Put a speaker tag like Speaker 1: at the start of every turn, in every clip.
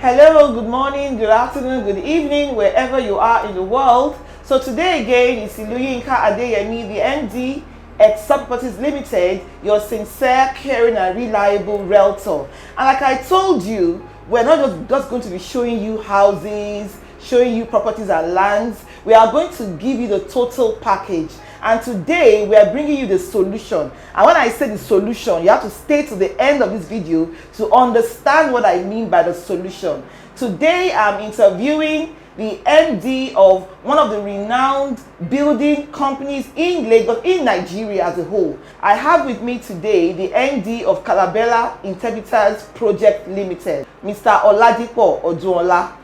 Speaker 1: Hello, good morning, good afternoon, good evening, wherever you are in the world. So today again is Iluyinka Adeyemi, the MD, Exelproperties Ltd, your sincere, caring and reliable realtor. And like I told you, we're not just going to be showing you houses, showing you properties and lands. We are going to give you the total package. And today we are bringing you the solution. And when I say the solution, you have to stay to the end of this video to understand what I mean by the solution. Today I'm interviewing the MD of one of the renowned building companies in Lagos, in Nigeria as a whole. I have with me today the MD of Calabella Integritas Projects Ltd, Mr. Oladipo Odunola.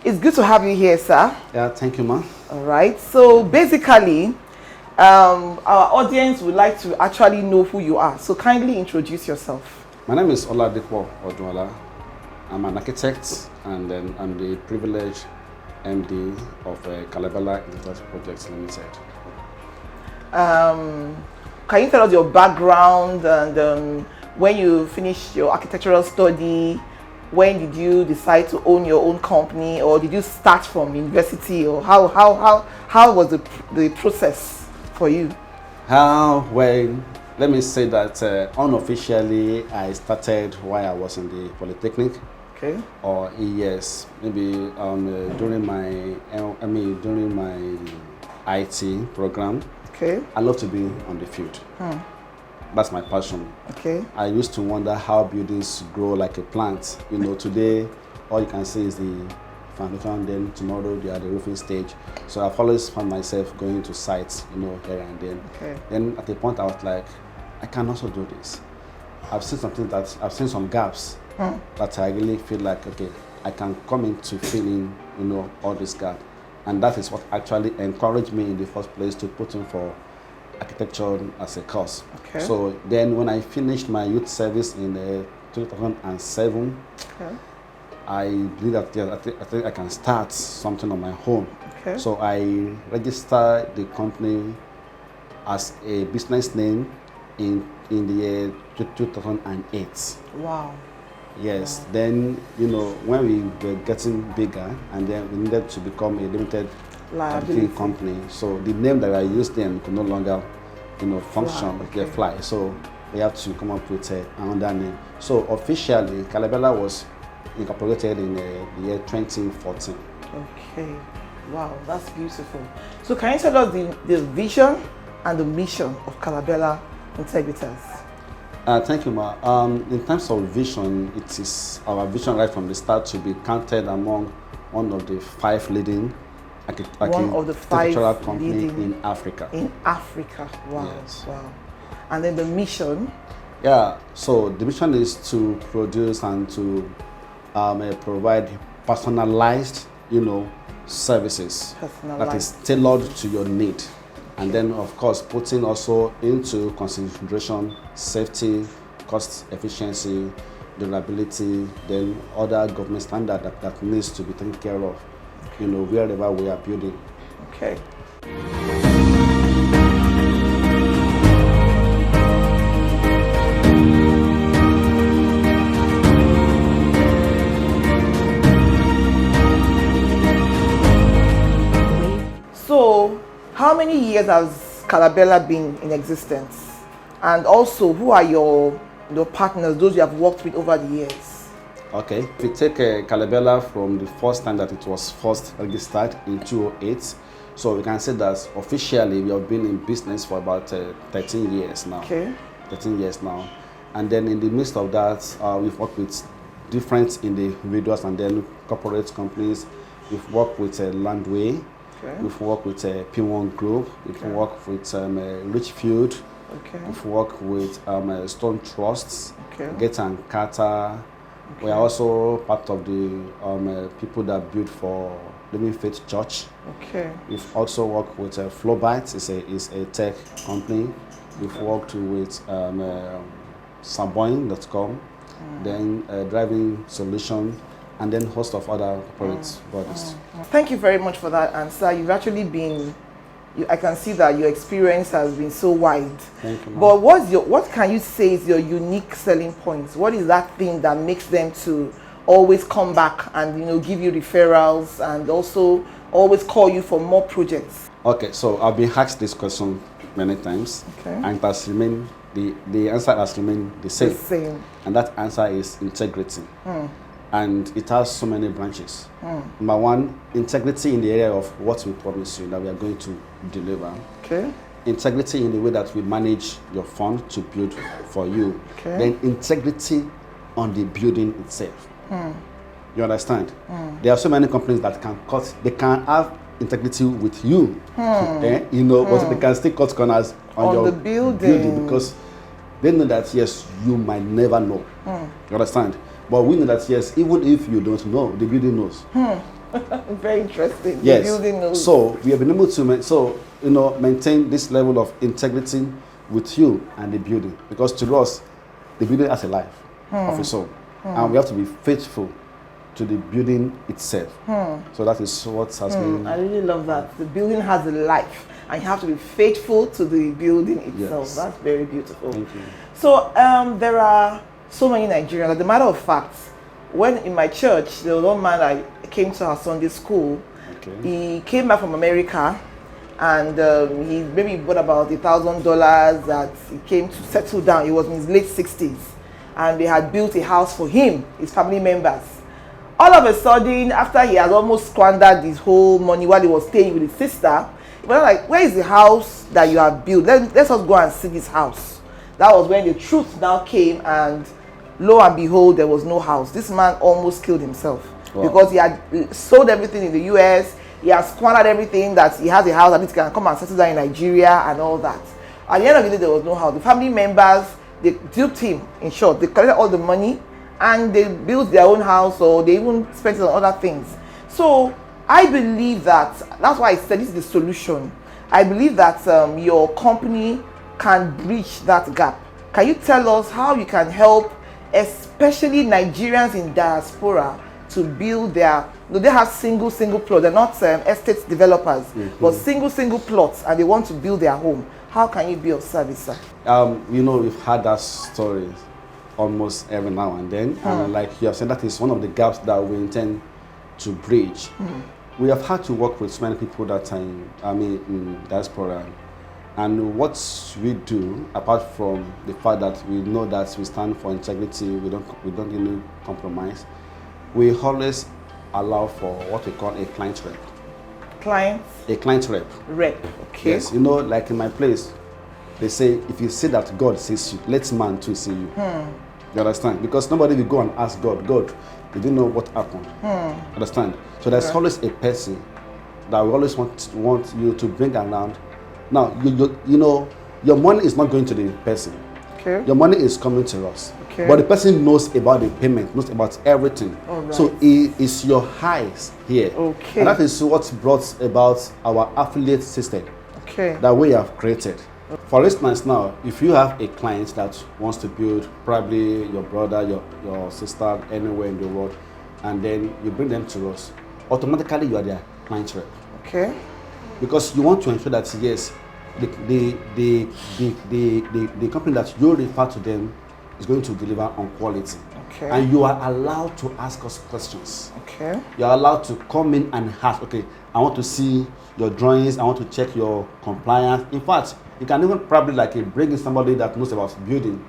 Speaker 1: It's good to have you here, sir.
Speaker 2: Yeah, thank you, ma'am.
Speaker 1: All right. So basically, our audience would like to actually know who you are. So kindly introduce yourself.
Speaker 2: My name is Oladipo Odunola. I'm an architect, and then I'm the privileged MD of Calebella Integritas Projects Ltd.
Speaker 1: Can you tell us your background and when you finished your architectural study? When did you decide to own your own company, or did you start from university, or how was the process for you?
Speaker 2: Well, let me say that unofficially I started while I was in the Polytechnic.
Speaker 1: Okay.
Speaker 2: Or yes, maybe during my IT program.
Speaker 1: Okay.
Speaker 2: I love to be on the field. That's my passion.
Speaker 1: Okay.
Speaker 2: I used to wonder how buildings grow like a plant. You know, today all you can see is the foundation, then tomorrow they are the roofing stage. So I've always found myself going to sites, you know, here and then.
Speaker 1: Okay.
Speaker 2: Then at a point I was like, I can also do this. I've seen some gaps that I really feel like, okay, I can come in to fill in, you know, all this gap. And that is what actually encouraged me in the first place to put in for architecture as a course.
Speaker 1: Okay.
Speaker 2: So then when I finished my youth service in 2007,
Speaker 1: Okay.
Speaker 2: I believe that I think I can start something on my own.
Speaker 1: Okay.
Speaker 2: So I registered the company as a business name in the year 2008.
Speaker 1: Wow.
Speaker 2: Yes.
Speaker 1: Wow.
Speaker 2: Then, you know, when we were getting bigger, and then we needed to become a limited liability company. So the name that I used then could no longer, you know, function, fly. So we have to come up with another name. So officially, Calabella was incorporated in the year 2014.
Speaker 1: Okay. Wow, that's beautiful. So can you tell us the vision and the mission of Calabella Integritas?
Speaker 2: Thank you, Ma. In terms of vision, it is our vision right from the start to be counted among one of the 5 leading architectural companies in Africa.
Speaker 1: In Africa, wow,
Speaker 2: yes.
Speaker 1: Wow. And then the mission?
Speaker 2: Yeah, so the mission is to produce and to provide personalized, you know, services that is tailored to your need. And then, of course, putting also into consideration safety, cost efficiency, durability, then other government standard that needs to be taken care of, you know, wherever we are building.
Speaker 1: Okay. So, how many years has Calabella been in existence? And also, who are your partners, those you have worked with over the years?
Speaker 2: Okay, if you take Calabella from the first time that it was first registered in 2008, so we can say that officially we have been in business for about 13 years now.
Speaker 1: Okay.
Speaker 2: 13 years now. And then in the midst of that, we've worked with different individuals and then corporate companies. We've worked with Landway. Okay. We've worked with P1 Group. We've worked with Richfield.
Speaker 1: Okay.
Speaker 2: We've worked with Stone Trusts,
Speaker 1: okay.
Speaker 2: and Carter. Okay. We are also part of the people that build for Living Faith Church. Okay. We've also worked with Flowbyte. It's a tech company. We've worked with Saboin.com, then Driving Solution, and then host of other corporate bodies.
Speaker 1: Thank you very much for that answer. You've actually been, I can see that your experience has been so wide.
Speaker 2: Thank you,
Speaker 1: but what can you say is your unique selling points? What is that thing that makes them to always come back and give you referrals and also always call you for more projects?
Speaker 2: Okay, so I've been asked this question many times, and it has remained, the answer has remained the same.
Speaker 1: The same.
Speaker 2: And that answer is integrity. And it has so many branches. Number one, integrity in the area of what we promise you that we are going to deliver.
Speaker 1: Okay. Integrity
Speaker 2: in the way that we manage your fund to build for you.
Speaker 1: Okay.
Speaker 2: Then integrity on the building itself. You understand? There are so many companies that they can have integrity with you, but they can still cut corners on your
Speaker 1: the building
Speaker 2: because they know that yes, you might never know. You understand? But we know that yes, even if you don't know, the building knows.
Speaker 1: Very interesting.
Speaker 2: Yes.
Speaker 1: The building knows.
Speaker 2: So we have been able to maintain this level of integrity with you and the building, because to us, the building has a life of its own, and we have to be faithful to the building itself. So that is what has been.
Speaker 1: I really love that. The building has a life, and you have to be faithful to the building itself.
Speaker 2: Yes.
Speaker 1: That's very beautiful.
Speaker 2: Thank you.
Speaker 1: So there are so many Nigerians. As a matter of fact, when in my church, there was one man I came to our Sunday school.
Speaker 2: Okay.
Speaker 1: He came back from America, and he maybe bought about $1,000 that he came to settle down. He was in his late 60s, and they had built a house for him, his family members. All of a sudden, after he had almost squandered his whole money while he was staying with his sister, he was like, where is the house that you have built? Let's us go and see this house. That was when the truth now came, and lo and behold, there was no house. This man almost killed himself. Wow. Because he had sold everything in the US. He has squandered everything that he has a house that he can come and settle down in Nigeria and all that. At the end of the day, there was no house. The family members, they duped him, in short. They collected all the money, and they built their own house, or they even spent it on other things. So I believe that's why I said this is the solution. I believe that your company can bridge that gap. Can you tell us how you can help, especially Nigerians in diaspora, to build their, they have single plots. They're not estate developers, but single plots, and they want to build their home. How can you be of service, sir?
Speaker 2: We've had that story almost every now and then, and like you have said, that is one of the gaps that we intend to bridge. We have had to work with so many people that in diaspora, and what we do, apart from the fact that we know that we stand for integrity, we don't compromise. We always allow for what we call a client rep. A client rep.
Speaker 1: Okay.
Speaker 2: Yes, like in my place, they say if you say that God sees you, let man too see you. You understand? Because nobody will go and ask God, you didn't know what happened. Understand? So there's always a person that we always want you to bring around. Now, your money is not going to the person.
Speaker 1: Okay.
Speaker 2: Your money is coming to us.
Speaker 1: Okay.
Speaker 2: But the person knows about the payment, knows about everything.
Speaker 1: Right.
Speaker 2: So it is your eyes here.
Speaker 1: Okay.
Speaker 2: And that is what brought about our affiliate system that we have created. For instance, now, if you have a client that wants to build, probably your brother, your sister, anywhere in the world, and then you bring them to us, automatically you are their client rep.
Speaker 1: Okay.
Speaker 2: Because you want to ensure that yes, the company that you refer to them is going to deliver on quality.
Speaker 1: Okay.
Speaker 2: And you are allowed to ask us questions.
Speaker 1: Okay.
Speaker 2: You are allowed to come in and ask, okay, I want to see your drawings, I want to check your compliance. In fact, you can even probably bring in somebody that knows about building.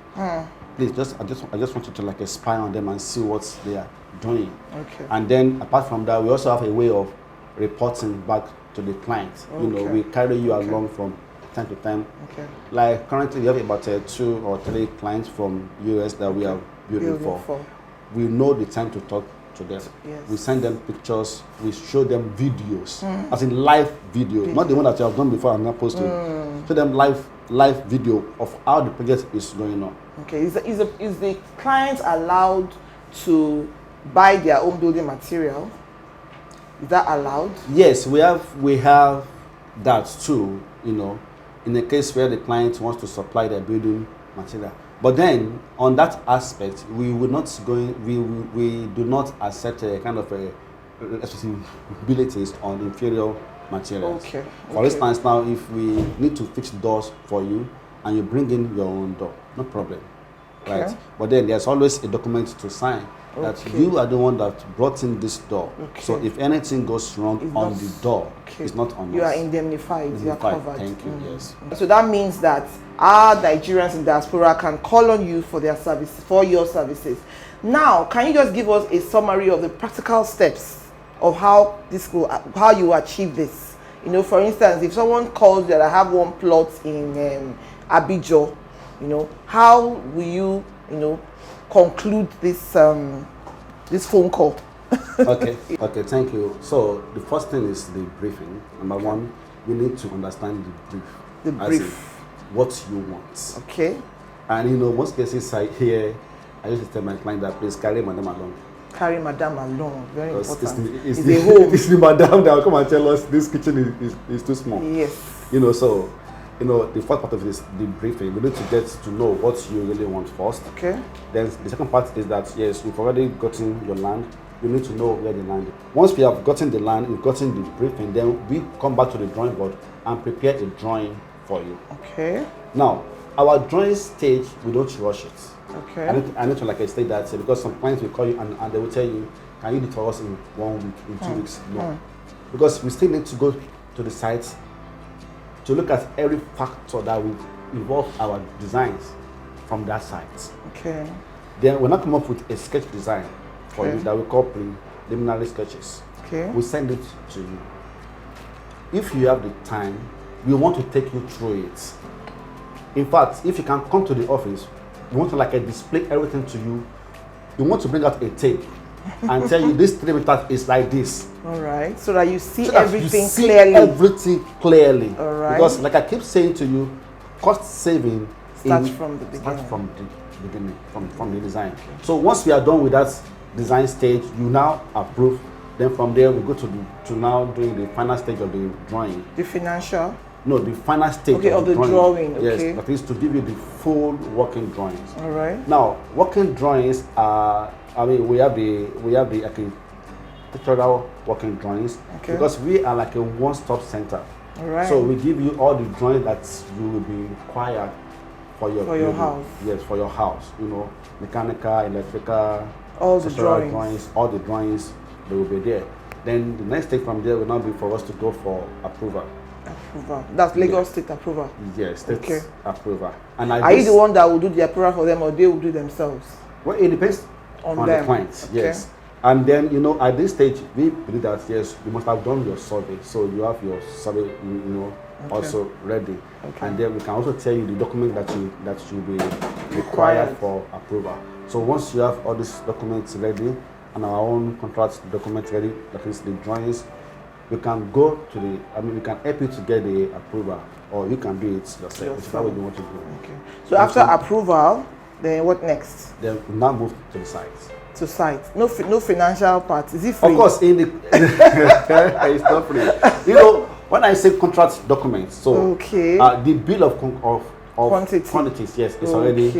Speaker 2: Please, I just want you to spy on them and see what they are doing.
Speaker 1: Okay.
Speaker 2: And then apart from that, we also have a way of reporting back to the client.
Speaker 1: Okay.
Speaker 2: We carry you along from time to time.
Speaker 1: Okay.
Speaker 2: Like currently, we have about 2 or 3 clients from US that we are building for. We know the time to talk to them.
Speaker 1: Yes.
Speaker 2: We send them pictures. We show them videos, as in live video, not the one that you have done before and not posted. Show them live video of how the project is going on. Okay.
Speaker 1: Is the client allowed to buy their own building material? Is that allowed?
Speaker 2: Yes, we have that too. In a case where the client wants to supply their building material. But then, on that aspect, we do not accept a kind of responsibilities on inferior materials.
Speaker 1: Okay.
Speaker 2: For instance, now if we need to fix doors for you and you bring in your own door, no problem, right?
Speaker 1: Okay.
Speaker 2: But then there's always a document to sign That you are the one that brought in this door. So if anything goes wrong the door, it's not on us.
Speaker 1: You are indemnified. You are covered.
Speaker 2: Thank you. Yes.
Speaker 1: So that means that our Nigerians in diaspora can call on you for their service, for your services. Now, can you just give us a summary of the practical steps of how you achieve this? You know, for instance, if someone calls you that I have one plot in Abidjan, you know, how will you, conclude this this phone call?
Speaker 2: Okay, thank you. So the first thing is the briefing. Number one, you need to understand the brief.
Speaker 1: The brief.
Speaker 2: What you want.
Speaker 1: Okay.
Speaker 2: And most cases I used to tell my client that please carry madam along.
Speaker 1: Carry madam along, very important.
Speaker 2: It's the madam that will come and tell us this kitchen is too small.
Speaker 1: Yes.
Speaker 2: So the first part of it is the briefing. We need to get to know what you really want first.
Speaker 1: Okay.
Speaker 2: Then the second part is that yes, you've already gotten your land. You need to know where the land is. Once we have gotten the land, we've gotten the briefing, then we come back to the drawing board and prepare a drawing for you.
Speaker 1: Okay.
Speaker 2: Now, our drawing stage, we don't rush it.
Speaker 1: Okay.
Speaker 2: I need to state that because some clients will call you and they will tell you, can you do it for us in 1 week, in 2 weeks? No. Because we still need to go to the site to look at every factor that will involve our designs from that site.
Speaker 1: Okay.
Speaker 2: Then we'll not come up with a sketch design for you that we call preliminary sketches.
Speaker 1: Okay.
Speaker 2: We send it to you. If you have the time, we want to take you through it. In fact, if you can come to the office, we want to display everything to you. We want to bring out a tape and tell you this 3 meters is like this.
Speaker 1: All right. So that you see
Speaker 2: so
Speaker 1: everything clearly.
Speaker 2: Everything clearly.
Speaker 1: All right.
Speaker 2: Because like I keep saying to you, cost saving
Speaker 1: starts from the beginning.
Speaker 2: Starts from the beginning, from the design. Okay. So once we are done with that design stage, you now approve. Then from there we go to now doing the final stage of the drawing.
Speaker 1: The financial?
Speaker 2: No, the final stage
Speaker 1: of the drawing. Okay.
Speaker 2: Yes, that is to give you the full working drawings.
Speaker 1: All right.
Speaker 2: Now, working drawings are, we have the architectural working drawings because we are like a one-stop center.
Speaker 1: All right.
Speaker 2: So we give you all the drawings that you will be required for your
Speaker 1: house.
Speaker 2: Yes, for your house. Mechanical, electrical,
Speaker 1: all the drawings.
Speaker 2: All the drawings, they will be there. Then the next step from there will now be for us to go for approval.
Speaker 1: Approval. That's Lagos State approval.
Speaker 2: Yes, state approval. And
Speaker 1: are you the one that will do the approval for them, or they will do themselves?
Speaker 2: Well, it depends on the clients. Yes. And then at this stage we believe that yes, you must have done your survey, so you have your survey also ready. And then we can also tell you the document that will be required for approval. So once you have all these documents ready and our own contract documents ready, that is the drawings, we can go to we can help you to get the approval, or you can do it yourself. It's what you want to do.
Speaker 1: Okay. So after approval, then what next?
Speaker 2: Then we now move to the site.
Speaker 1: To site. No financial part. Is it free?
Speaker 2: Of course, it's not free. When I say contract documents, so the bill of quantities, yes, it's already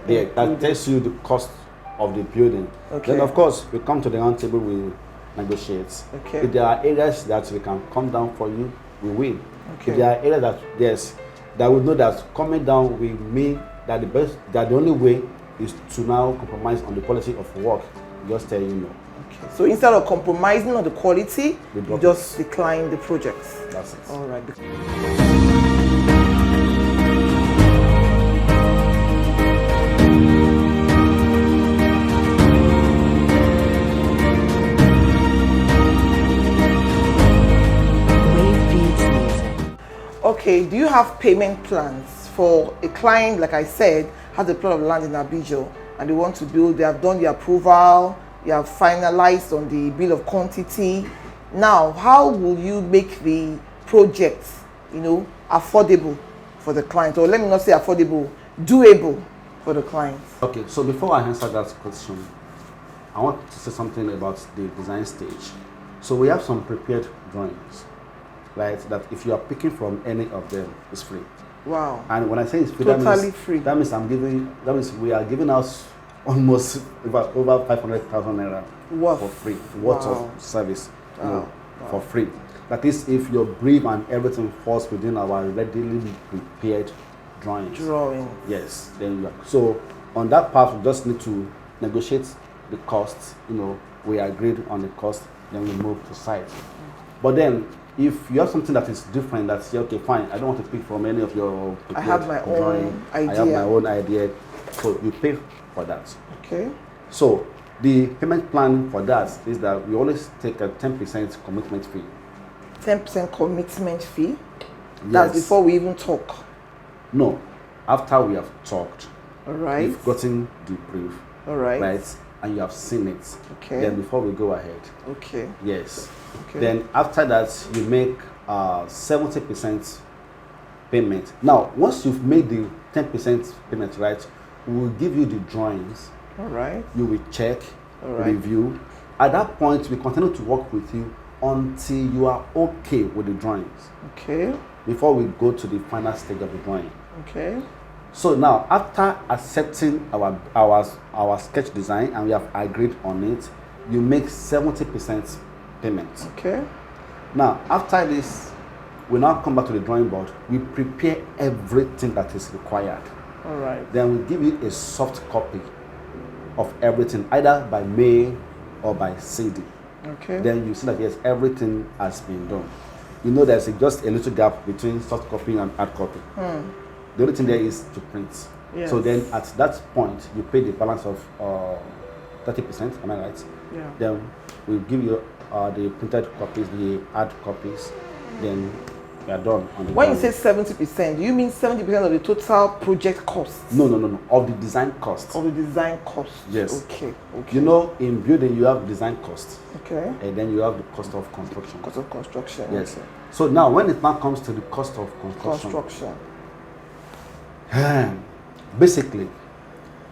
Speaker 2: there. That tells you the cost of the building. Then of course we come to the round table, we negotiate. If there are areas that we can come down for you, we will. If there are areas that we know that coming down will mean that the only way is to now compromise on the quality of work, just tell you no. Okay.
Speaker 1: So instead of compromising on the quality, you just decline the projects.
Speaker 2: That's it.
Speaker 1: All right. Okay, do you have payment plans for a client, like I said, has a plot of land in Abidjan and they want to build, they have done the approval, you have finalized on the bill of quantity. Now, how will you make the project, affordable for the client? Or let me not say affordable, doable for the client.
Speaker 2: Okay, so before I answer that question, I want to say something about the design stage. So we have some prepared drawings, right? That if you are picking from any of them, it's free.
Speaker 1: Wow.
Speaker 2: And when I say it's free,
Speaker 1: totally free.
Speaker 2: That means we are giving us almost over 500,000 naira for free, worth of service, for free. That is, if your brief and everything falls within our readily prepared drawings.
Speaker 1: Drawing.
Speaker 2: Yes. Then so on that part, we just need to negotiate the costs, we agreed on the cost, then we move to site. But then, if you have something that is different, that's okay, fine, I don't want to pick from any of your
Speaker 1: I have my own idea.
Speaker 2: I have my own idea, so you pay for that.
Speaker 1: Okay.
Speaker 2: So the payment plan for that is that we always take a 10% commitment fee.
Speaker 1: 10% commitment fee?
Speaker 2: Yes.
Speaker 1: That's before we even talk?
Speaker 2: No, after we have talked.
Speaker 1: All right.
Speaker 2: We've gotten the brief.
Speaker 1: All right.
Speaker 2: Right, and you have seen it.
Speaker 1: Okay.
Speaker 2: Then before we go ahead.
Speaker 1: Okay.
Speaker 2: Yes.
Speaker 1: Okay.
Speaker 2: Then after that, you make 70% payment. Now, once you've made the 10% payment, right, we will give you the drawings.
Speaker 1: All right.
Speaker 2: You will check,
Speaker 1: right.
Speaker 2: review. At that point, we continue to work with you until you are okay with the drawings.
Speaker 1: Okay.
Speaker 2: Before we go to the final stage of the drawing.
Speaker 1: Okay.
Speaker 2: So now, after accepting our sketch design and we have agreed on it, you make 70% payment.
Speaker 1: Okay.
Speaker 2: Now, after this, we now come back to the drawing board. We prepare everything that is required.
Speaker 1: All right.
Speaker 2: Then we give you a soft copy of everything, either by mail or by CD.
Speaker 1: Okay.
Speaker 2: Then you see that yes, everything has been done. There's just a little gap between soft copy and hard copy. The only thing there is to print.
Speaker 1: Yes.
Speaker 2: So then at that point, you pay the balance of 30%, am I right?
Speaker 1: Yeah.
Speaker 2: Then we'll give you the printed copies, the hard copies, then we are done. On the
Speaker 1: when you say 70%, do you mean 70% of the total project cost?
Speaker 2: No, of the design cost.
Speaker 1: Of the design cost?
Speaker 2: Yes.
Speaker 1: Okay.
Speaker 2: In building, you have design cost.
Speaker 1: Okay.
Speaker 2: And then you have the cost of construction.
Speaker 1: Cost of construction.
Speaker 2: Yes.
Speaker 1: Okay.
Speaker 2: So now, when it now comes to the cost of construction. Basically,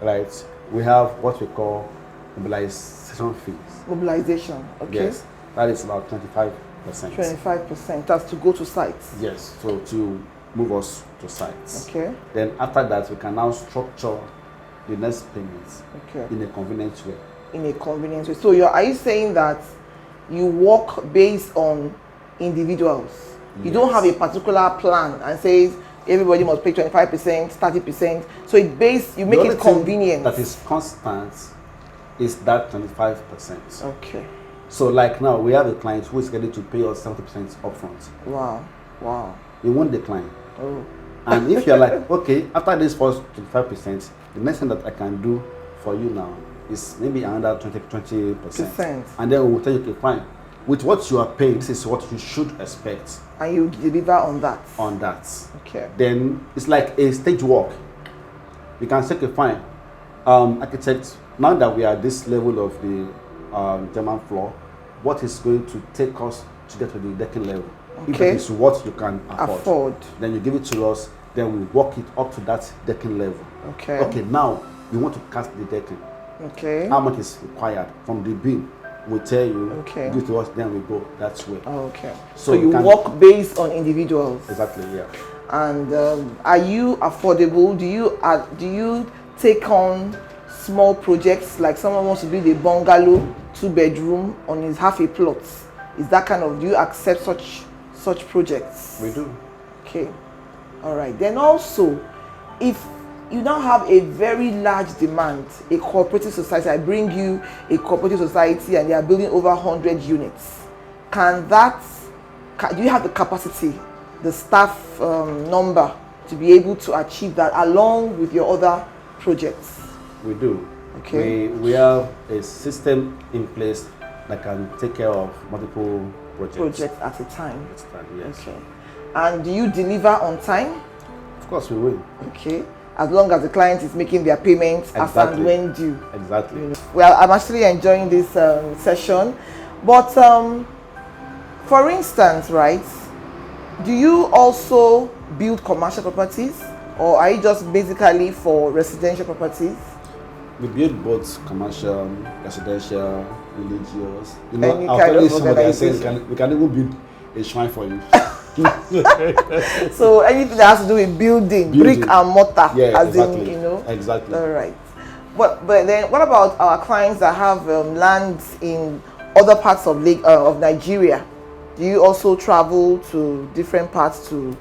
Speaker 2: right, we have what we call mobilization fees.
Speaker 1: Mobilization, okay.
Speaker 2: Yes, that is about 25%.
Speaker 1: 25%, that's to go to sites.
Speaker 2: Yes, so to move us to sites.
Speaker 1: Okay.
Speaker 2: Then after that, we can now structure the next payments in a convenient way. In a
Speaker 1: convenient way. So are you saying that you work based on individuals? Yes. You don't have a particular plan and says everybody must pay 25%, 30%. So you make it convenient.
Speaker 2: That is constant is that 25%.
Speaker 1: Okay.
Speaker 2: So like now, we have a client who is ready to pay us 70% upfront.
Speaker 1: Wow.
Speaker 2: You won't decline.
Speaker 1: Oh.
Speaker 2: And if you're like, okay, after this first 25%, the next thing that I can do for you now is maybe another 20%. And then we will tell you, okay, fine. With what you are paying, this is what you should expect.
Speaker 1: And you deliver on that?
Speaker 2: On that.
Speaker 1: Okay.
Speaker 2: Then it's like a stage work. We can say, okay, fine. Architects, now that we are at this level of the German floor, what is going to take us to get to the decking level?
Speaker 1: Okay.
Speaker 2: If that is what you can afford, then you give it to us, then we work it up to that decking level.
Speaker 1: Okay.
Speaker 2: Okay, now we want to cast the decking.
Speaker 1: Okay.
Speaker 2: How much is required from the beam? We tell you,
Speaker 1: okay,
Speaker 2: give it to us, then we go that way.
Speaker 1: Okay. So you work based on individuals.
Speaker 2: Exactly, yeah.
Speaker 1: And are you affordable? Do you take on small projects, like someone wants to build a bungalow, 2-bedroom on his half a plot? Is that do you accept such projects?
Speaker 2: We do.
Speaker 1: Okay. All right. Then also, if you now have a very large demand, a cooperative society, I bring you a cooperative society and they are building over 100 units. Do you have the capacity, the staff number to be able to achieve that along with your other projects?
Speaker 2: We do.
Speaker 1: Okay.
Speaker 2: We have a system in place that can take care of multiple projects
Speaker 1: at a time.
Speaker 2: Yes.
Speaker 1: Okay. And do you deliver on time?
Speaker 2: Of course we will.
Speaker 1: Okay. As long as the client is making their payments as and when due.
Speaker 2: Exactly.
Speaker 1: Well, I'm actually enjoying this session. But for instance, right, do you also build commercial properties, or are you just basically for residential properties?
Speaker 2: We build both commercial, residential, religious.
Speaker 1: Any
Speaker 2: I'll
Speaker 1: kind
Speaker 2: tell you
Speaker 1: of
Speaker 2: somebody,
Speaker 1: organization.
Speaker 2: we can even build a shrine for you.
Speaker 1: So anything that has to do with building. Brick and mortar,
Speaker 2: yeah,
Speaker 1: as
Speaker 2: exactly.
Speaker 1: in,
Speaker 2: Exactly.
Speaker 1: All right. But then, what about our clients that have lands in other parts of Nigeria? Do you also travel to different parts to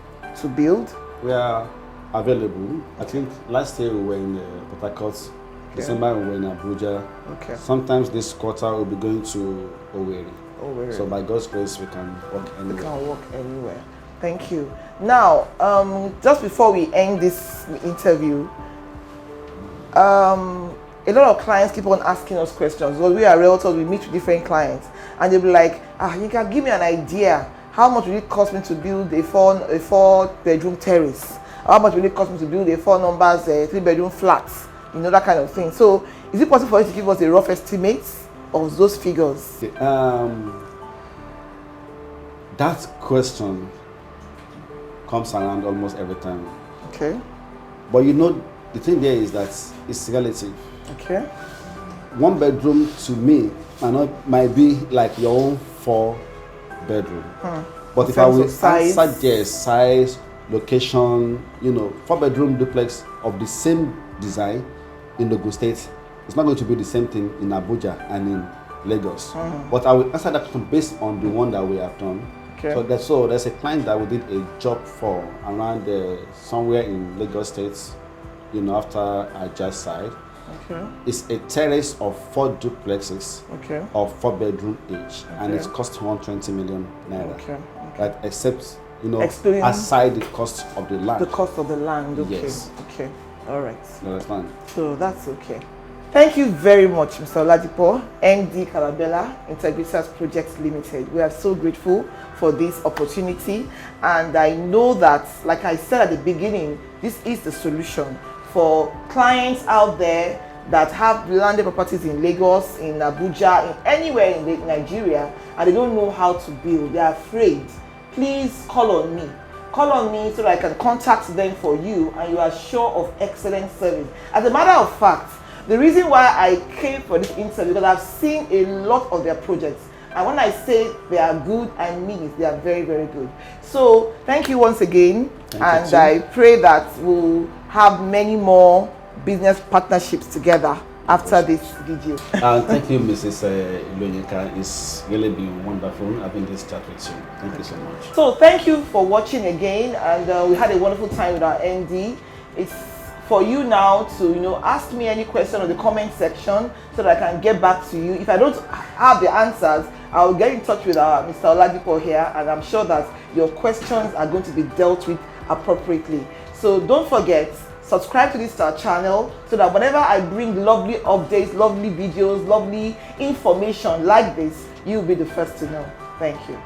Speaker 1: build?
Speaker 2: We are available. I think last year we were in Port Harcourt December we're in Abuja.
Speaker 1: Okay.
Speaker 2: Sometimes this quarter we'll be going to Owerri.
Speaker 1: Owerri.
Speaker 2: So by God's grace, we can walk anywhere.
Speaker 1: We can walk anywhere. Thank you. Now, just before we end this interview, a lot of clients keep on asking us questions. Because we are realtors, we meet with different clients, and they'll be like, you can give me an idea. How much will it cost me to build a four-bedroom terrace? How much will it cost me to build a 3-bedroom flat? You know, that kind of thing. So, is it possible for you to give us a rough estimate of those figures?
Speaker 2: Okay. That question comes around almost every time.
Speaker 1: Okay.
Speaker 2: But you know, the thing there is that it's relative.
Speaker 1: Okay.
Speaker 2: 1 bedroom to me might be like your own 4-bedroom. But if I will answer size, location, 4-bedroom duplex of the same design in Ogun State, it's not going to be the same thing in Abuja and in Lagos. But I will answer that question based on the one that we have done.
Speaker 1: Okay.
Speaker 2: So there's a client that we did a job for around somewhere in Lagos State, after Agile side.
Speaker 1: Okay.
Speaker 2: It's a terrace of 4 duplexes of 4-bedroom each, and it cost 120 million naira.
Speaker 1: Okay.
Speaker 2: That except
Speaker 1: excluding
Speaker 2: aside the cost of the land.
Speaker 1: The cost of the land. Okay.
Speaker 2: Yes.
Speaker 1: Okay. All right.
Speaker 2: You understand?
Speaker 1: So that's okay. Thank you very much, Mr. Oladipo, MD Calabella Integritas Projects Ltd. We are so grateful for this opportunity, and I know that, like I said at the beginning, this is the solution for clients out there that have landed properties in Lagos, in Abuja, in anywhere in Nigeria, and they don't know how to build. They are afraid. Please call on me. Call on me so that I can contact them for you, and you are sure of excellent service. As a matter of fact, the reason why I came for this interview, because I've seen a lot of their projects, and when I say they are good, I mean it. They are very, very good. So thank you once again, and I pray that we'll have many more business partnerships together after this video.
Speaker 2: Thank you, Mrs. Iluyinka. It's really been wonderful having this chat with you. Thank you so much.
Speaker 1: So thank you for watching again, and we had a wonderful time with our ND. It's for you now to ask me any question in the comment section so that I can get back to you. If I don't have the answers, I will get in touch with Mr. Oladipo here, and I'm sure that your questions are going to be dealt with appropriately. So don't forget, subscribe to this channel so that whenever I bring lovely updates, lovely videos, lovely information like this, you'll be the first to know. Thank you.